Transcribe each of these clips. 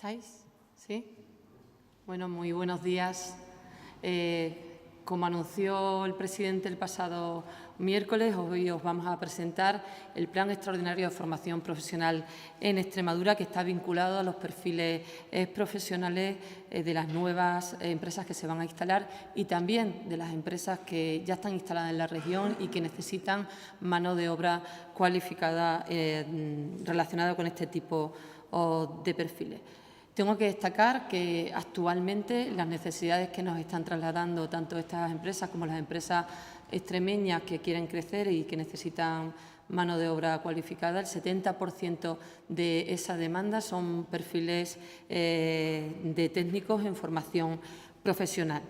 ¿Estáis? ¿Sí? Bueno, muy buenos días. Como anunció el presidente el pasado miércoles, hoy os vamos a presentar el Plan Extraordinario de Formación Profesional en Extremadura, que está vinculado a los perfiles profesionales de las nuevas empresas que se van a instalar y también de las empresas que ya están instaladas en la región y que necesitan mano de obra cualificada relacionada con este tipo de perfiles. Tengo que destacar que actualmente las necesidades que nos están trasladando tanto estas empresas como las empresas extremeñas que quieren crecer y que necesitan mano de obra cualificada, el 70% de esa demanda son perfiles de técnicos en formación profesional.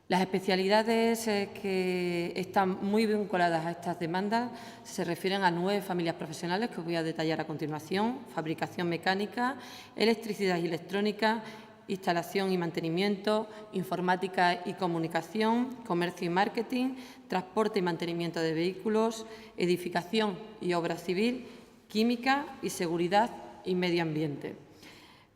Las especialidades que están muy vinculadas a estas demandas se refieren a 9 familias profesionales que os voy a detallar a continuación: fabricación mecánica, electricidad y electrónica, instalación y mantenimiento, informática y comunicación, comercio y marketing, transporte y mantenimiento de vehículos, edificación y obra civil, química y seguridad y medio ambiente.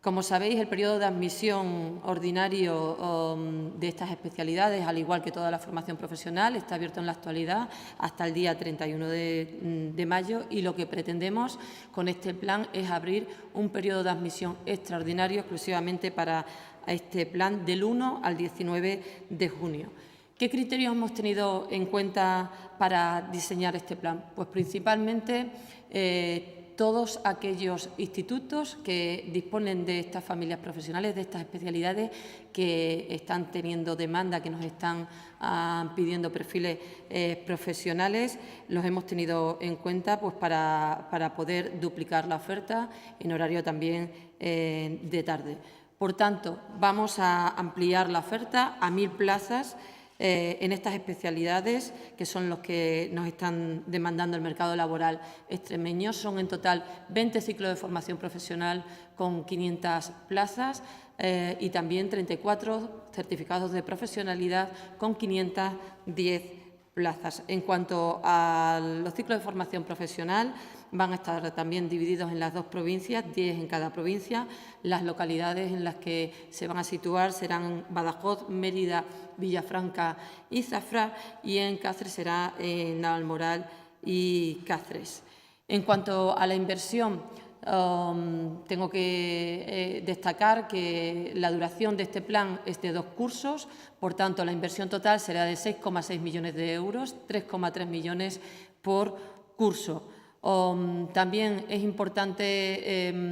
Como sabéis, el periodo de admisión ordinario de estas especialidades, al igual que toda la formación profesional, está abierto en la actualidad hasta el día 31 de mayo y lo que pretendemos con este plan es abrir un periodo de admisión extraordinario exclusivamente para este plan del 1 al 19 de junio. ¿Qué criterios hemos tenido en cuenta para diseñar este plan? Pues principalmente todos aquellos institutos que disponen de estas familias profesionales, de estas especialidades, que están teniendo demanda, que nos están pidiendo perfiles profesionales, los hemos tenido en cuenta pues, para poder duplicar la oferta en horario también de tarde. Por tanto, vamos a ampliar la oferta a 1.000 plazas en estas especialidades, que son los que nos están demandando el mercado laboral extremeño. Son en total 20 ciclos de formación profesional con 500 plazas y también 34 certificados de profesionalidad con 510 plazas. En cuanto a los ciclos de formación profesional, van a estar también divididos en las 2 provincias, 10 en cada provincia. Las localidades en las que se van a situar serán Badajoz, Mérida, Villafranca y Zafra, y en Cáceres será en Navalmoral y Cáceres. En cuanto a la inversión, tengo que destacar que la duración de este plan es de 2 cursos, por tanto, la inversión total será de 6,6 millones de euros, 3,3 millones por curso. También es importante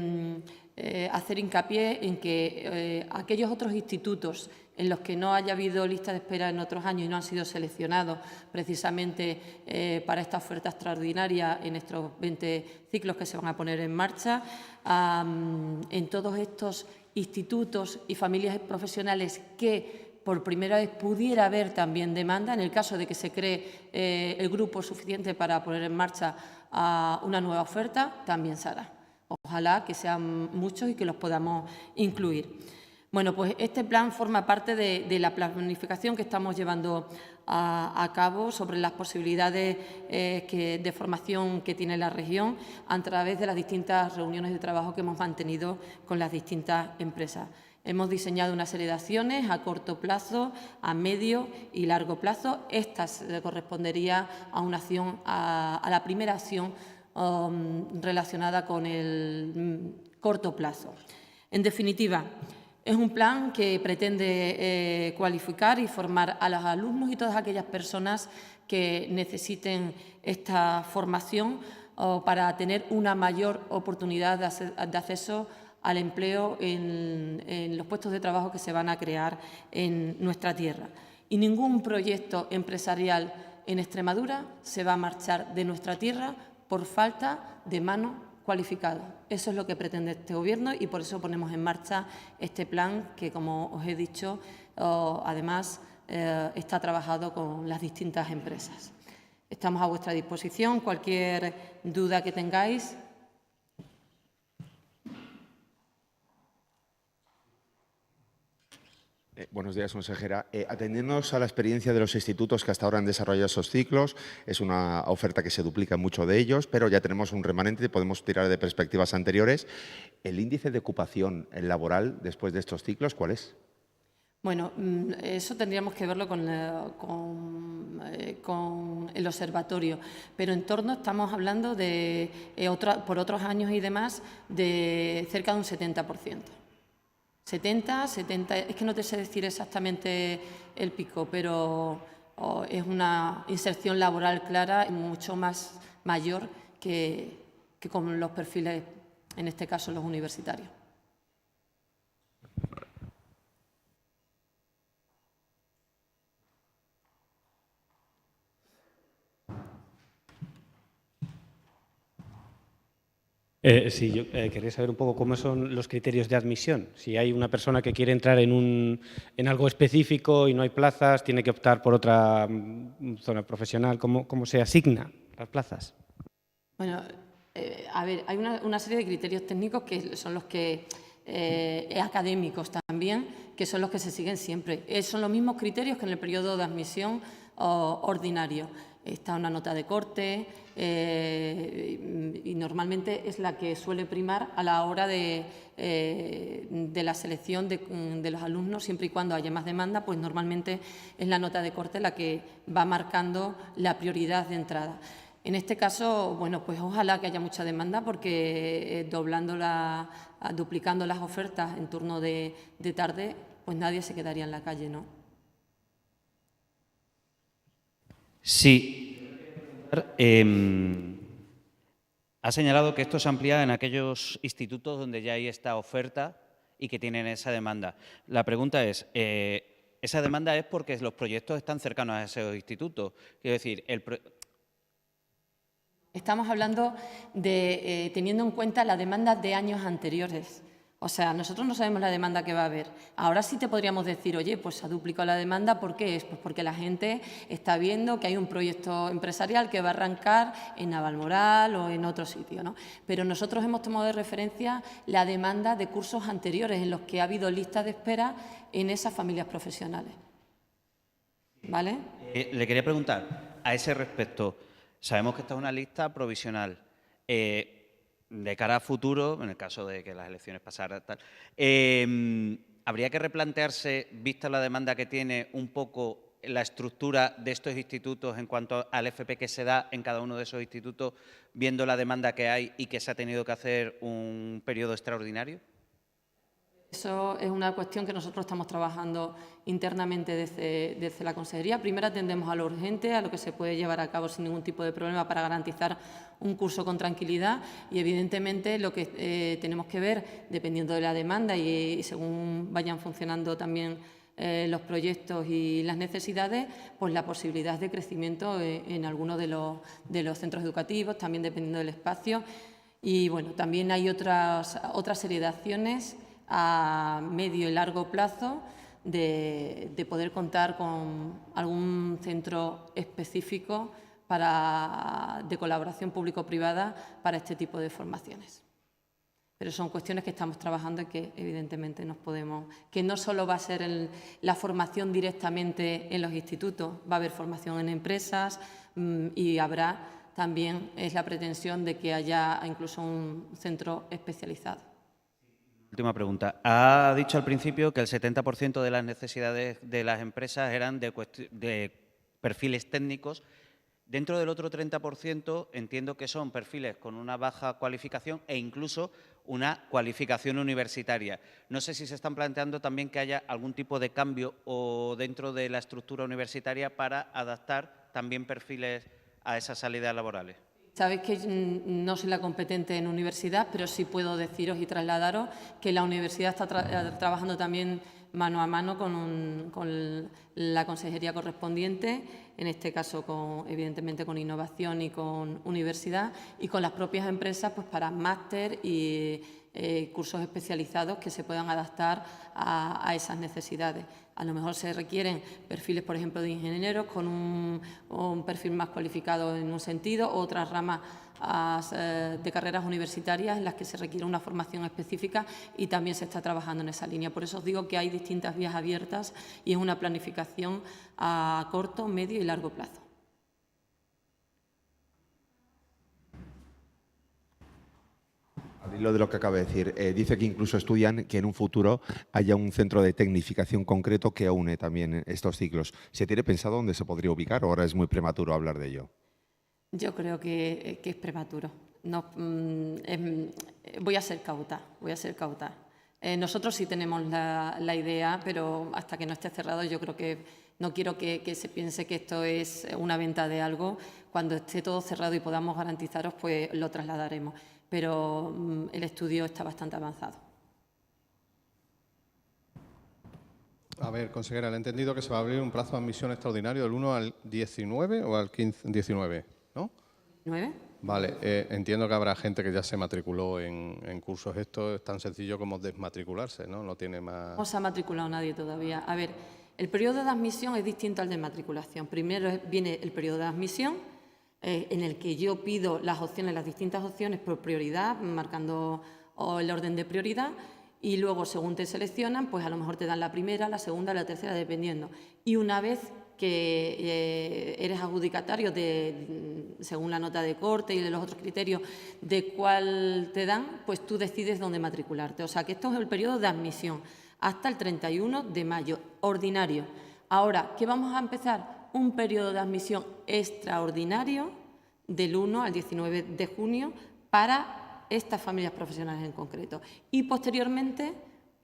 hacer hincapié en que aquellos otros institutos en los que no haya habido lista de espera en otros años y no han sido seleccionados precisamente para esta oferta extraordinaria en estos 20 ciclos que se van a poner en marcha, en todos estos institutos y familias profesionales que por primera vez pudiera haber también demanda, en el caso de que se cree el grupo suficiente para poner en marcha una nueva oferta, también se hará. Ojalá que sean muchos y que los podamos incluir. Bueno, pues este plan forma parte de la planificación que estamos llevando a cabo sobre las posibilidades de formación que tiene la región a través de las distintas reuniones de trabajo que hemos mantenido con las distintas empresas. Hemos diseñado una serie de acciones a corto plazo, a medio y largo plazo. Esta correspondería a una acción, a la primera acción relacionada con el corto plazo. En definitiva, es un plan que pretende cualificar y formar a los alumnos y todas aquellas personas que necesiten esta formación para tener una mayor oportunidad de acceso al empleo en los puestos de trabajo que se van a crear en nuestra tierra. Y ningún proyecto empresarial en Extremadura se va a marchar de nuestra tierra por falta de mano cualificada. Eso es lo que pretende este Gobierno y por eso ponemos en marcha este plan que, como os he dicho, además está trabajado con las distintas empresas. Estamos a vuestra disposición. Cualquier duda que tengáis. Buenos días, consejera. Atendiéndonos a la experiencia de los institutos que hasta ahora han desarrollado esos ciclos, es una oferta que se duplica en muchos de ellos, pero ya tenemos un remanente y podemos tirar de perspectivas anteriores. ¿El índice de ocupación laboral después de estos ciclos cuál es? Bueno, eso tendríamos que verlo con el observatorio, pero en torno estamos hablando de, por otros años y demás, de cerca de un 70%. 70, es que no te sé decir exactamente el pico, pero es una inserción laboral clara y mucho más mayor que con los perfiles, en este caso los universitarios. Sí, yo quería saber un poco cómo son los criterios de admisión. Si hay una persona que quiere entrar en algo específico y no hay plazas, tiene que optar por otra zona profesional. ¿Cómo se asigna las plazas? Bueno, a ver, hay una serie de criterios técnicos que son los que, académicos también, que son los que se siguen siempre. Son los mismos criterios que en el periodo de admisión ordinario. Está una nota de corte y normalmente es la que suele primar a la hora de la selección de los alumnos, siempre y cuando haya más demanda, pues normalmente es la nota de corte la que va marcando la prioridad de entrada. En este caso, bueno, pues ojalá que haya mucha demanda porque duplicando las ofertas en turno de tarde, pues nadie se quedaría en la calle, ¿no? Sí. Ha señalado que esto se amplía en aquellos institutos donde ya hay esta oferta y que tienen esa demanda. La pregunta es, ¿esa demanda es porque los proyectos están cercanos a esos institutos? Quiero decir, Estamos hablando de teniendo en cuenta la demanda de años anteriores. O sea, nosotros no sabemos la demanda que va a haber. Ahora sí te podríamos decir, oye, pues se ha duplicado la demanda. ¿Por qué es? Pues porque la gente está viendo que hay un proyecto empresarial que va a arrancar en Navalmoral o en otro sitio, ¿no? Pero nosotros hemos tomado de referencia la demanda de cursos anteriores en los que ha habido listas de espera en esas familias profesionales. ¿Vale? Le quería preguntar, a ese respecto, sabemos que esta es una lista provisional. De cara a futuro, en el caso de que las elecciones pasaran, habría que replantearse, vista la demanda que tiene, un poco la estructura de estos institutos en cuanto al FP que se da en cada uno de esos institutos, viendo la demanda que hay y que se ha tenido que hacer un periodo extraordinario. Eso es una cuestión que nosotros estamos trabajando internamente desde la Consejería. Primero atendemos a lo urgente, a lo que se puede llevar a cabo sin ningún tipo de problema para garantizar un curso con tranquilidad y, evidentemente, lo que tenemos que ver, dependiendo de la demanda y según vayan funcionando también los proyectos y las necesidades, pues la posibilidad de crecimiento en algunos de los centros educativos, también dependiendo del espacio. Y, bueno, también hay otra serie de acciones a medio y largo plazo de poder contar con algún centro específico de colaboración público-privada para este tipo de formaciones. Pero son cuestiones que estamos trabajando y que evidentemente que no solo va a ser la formación directamente en los institutos, va a haber formación en empresas y habrá también, es la pretensión de que haya incluso un centro especializado. Última pregunta. Ha dicho al principio que el 70% de las necesidades de las empresas eran de perfiles técnicos. Dentro del otro 30% entiendo que son perfiles con una baja cualificación e incluso una cualificación universitaria. No sé si se están planteando también que haya algún tipo de cambio o dentro de la estructura universitaria para adaptar también perfiles a esas salidas laborales. Sabéis que no soy la competente en universidad, pero sí puedo deciros y trasladaros que la universidad está trabajando también mano a mano con la consejería correspondiente, en este caso evidentemente con innovación y con universidad y con las propias empresas, pues para máster y cursos especializados que se puedan adaptar a esas necesidades. A lo mejor se requieren perfiles, por ejemplo, de ingenieros con un perfil más cualificado en un sentido, otras ramas de carreras universitarias en las que se requiere una formación específica y también se está trabajando en esa línea. Por eso os digo que hay distintas vías abiertas y es una planificación a corto, medio y largo plazo. Al hilo de lo que acaba de decir, dice que incluso estudian que en un futuro haya un centro de tecnificación concreto que une también estos ciclos. ¿Se tiene pensado dónde se podría ubicar o ahora es muy prematuro hablar de ello? Yo creo que es prematuro. No, voy a ser cauta, nosotros sí tenemos la idea, pero hasta que no esté cerrado yo creo que no quiero que se piense que esto es una venta de algo. Cuando esté todo cerrado y podamos garantizaros, pues lo trasladaremos. Pero el estudio está bastante avanzado. A ver, consejera, le he entendido que se va a abrir un plazo de admisión extraordinario del 1 al 19 o al 15, 19, ¿no? ¿9? Vale, entiendo que habrá gente que ya se matriculó en cursos. Esto es tan sencillo como desmatricularse, ¿no? No tiene más... No se ha matriculado nadie todavía. A ver, el periodo de admisión es distinto al de matriculación. Primero viene el periodo de admisión, en el que yo pido las distintas opciones por prioridad, marcando el orden de prioridad, y luego, según te seleccionan, pues a lo mejor te dan la primera, la segunda, la tercera, dependiendo. Y una vez que eres adjudicatario, según la nota de corte y de los otros criterios de cuál te dan, pues tú decides dónde matricularte. O sea, que esto es el periodo de admisión, hasta el 31 de mayo, ordinario. Ahora, ¿qué vamos a empezar? Un periodo de admisión extraordinario del 1 al 19 de junio para estas familias profesionales en concreto. Y posteriormente,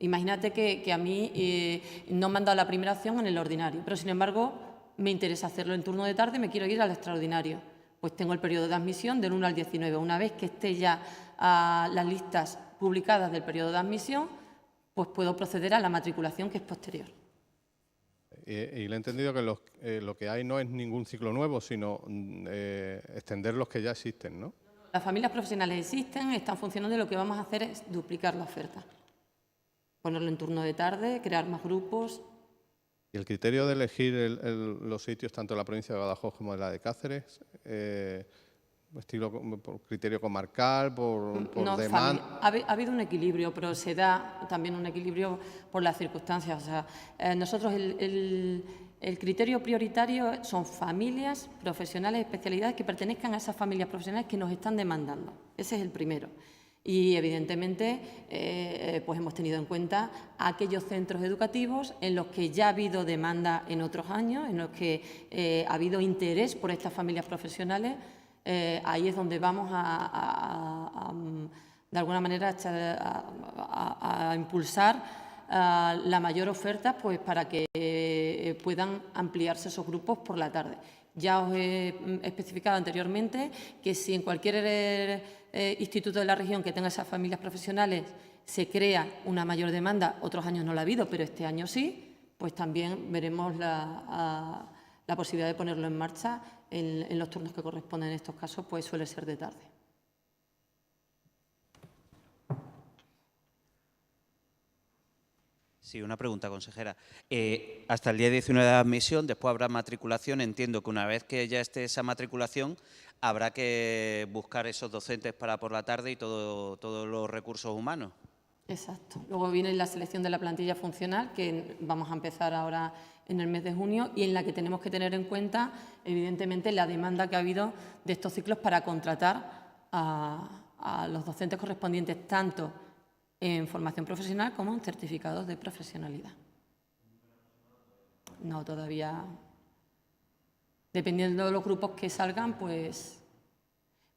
imagínate que a mí no me han dado la primera opción en el ordinario, pero sin embargo me interesa hacerlo en turno de tarde, me quiero ir al extraordinario. Pues tengo el periodo de admisión del 1 al 19. Una vez que esté ya las listas publicadas del periodo de admisión, pues puedo proceder a la matriculación, que es posterior. Y le he entendido que lo que hay no es ningún ciclo nuevo, sino extender los que ya existen, ¿no? Las familias profesionales existen, están funcionando y lo que vamos a hacer es duplicar la oferta. Ponerlo en turno de tarde, crear más grupos. Y el criterio de elegir los sitios, tanto de la provincia de Badajoz como de la de Cáceres, por criterio comarcal, por demanda. Ha habido un equilibrio, pero se da también un equilibrio por las circunstancias. O sea, nosotros el criterio prioritario son familias profesionales, especialidades que pertenezcan a esas familias profesionales que nos están demandando. Ese es el primero. Y, evidentemente, pues hemos tenido en cuenta aquellos centros educativos en los que ya ha habido demanda en otros años, en los que ha habido interés por estas familias profesionales. Ahí es donde vamos de alguna manera, a impulsar la mayor oferta, pues para que puedan ampliarse esos grupos por la tarde. Ya os he especificado anteriormente que si en cualquier instituto de la región que tenga esas familias profesionales se crea una mayor demanda, otros años no la ha habido, pero este año sí, pues también veremos la posibilidad de ponerlo en marcha en los turnos que corresponden. En estos casos, pues suele ser de tarde. Sí, una pregunta, consejera. Hasta el día 19 de admisión, después habrá matriculación. Entiendo que una vez que ya esté esa matriculación, habrá que buscar esos docentes para por la tarde y todos los recursos humanos. Exacto. Luego viene la selección de la plantilla funcional, que vamos a empezar ahora en el mes de junio, y en la que tenemos que tener en cuenta, evidentemente, la demanda que ha habido de estos ciclos para contratar a los docentes correspondientes, tanto en formación profesional como en certificados de profesionalidad. No, todavía. Dependiendo de los grupos que salgan, pues.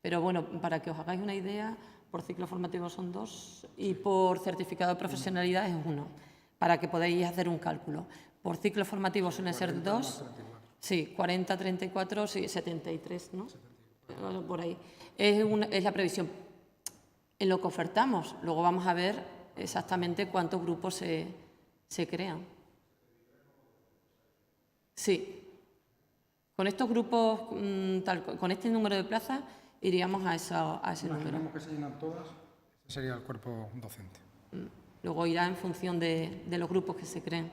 Pero bueno, para que os hagáis una idea, por ciclo formativo son 2 y por certificado de profesionalidad es 1, para que podáis hacer un cálculo. Por ciclo formativo suelen ser 2, sí, 40, 34, sí, 73, ¿no? Por ahí. Es la previsión. En lo que ofertamos, luego vamos a ver exactamente cuántos grupos se crean. Sí. Con estos grupos, con este número de plazas, iríamos a ese número. Imaginemos que se llenan todas, ese sería el cuerpo docente. Luego irá en función de los grupos que se creen.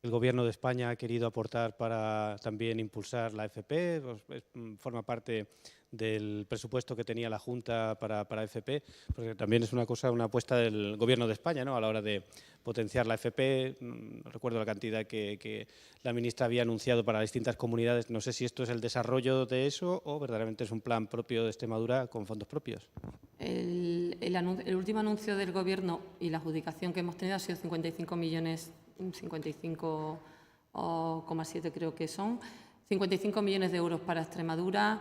el Gobierno de España ha querido aportar para también impulsar la FP, forma parte del presupuesto que tenía la Junta para FP, porque también es una apuesta del Gobierno de España, ¿no?, a la hora de potenciar la FP. No recuerdo la cantidad que la ministra había anunciado para distintas comunidades. No sé si esto es el desarrollo de eso o verdaderamente es un plan propio de Extremadura con fondos propios. El último anuncio del Gobierno y la adjudicación que hemos tenido ha sido 55 millones, 55,7 creo que son, 55 millones de euros para Extremadura,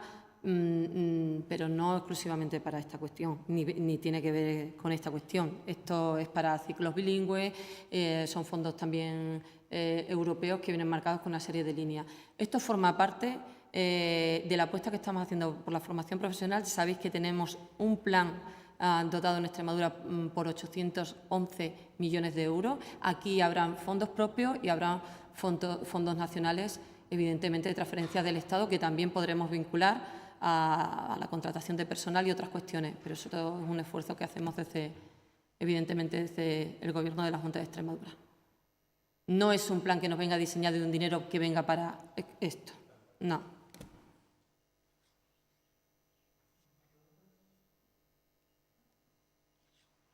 pero no exclusivamente para esta cuestión, ni tiene que ver con esta cuestión. Esto es para ciclos bilingües, son fondos también europeos que vienen marcados con una serie de líneas. Esto forma parte de la apuesta que estamos haciendo por la formación profesional. Sabéis que tenemos un plan dotado en Extremadura por 811 millones de euros. Aquí habrán fondos propios y habrá fondos nacionales, evidentemente de transferencias del Estado, que también podremos vincular a la contratación de personal y otras cuestiones, pero eso todo es un esfuerzo que hacemos evidentemente desde el Gobierno de la Junta de Extremadura. No es un plan que nos venga diseñado de un dinero que venga para esto, no.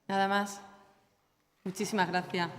Nada más. Muchísimas gracias.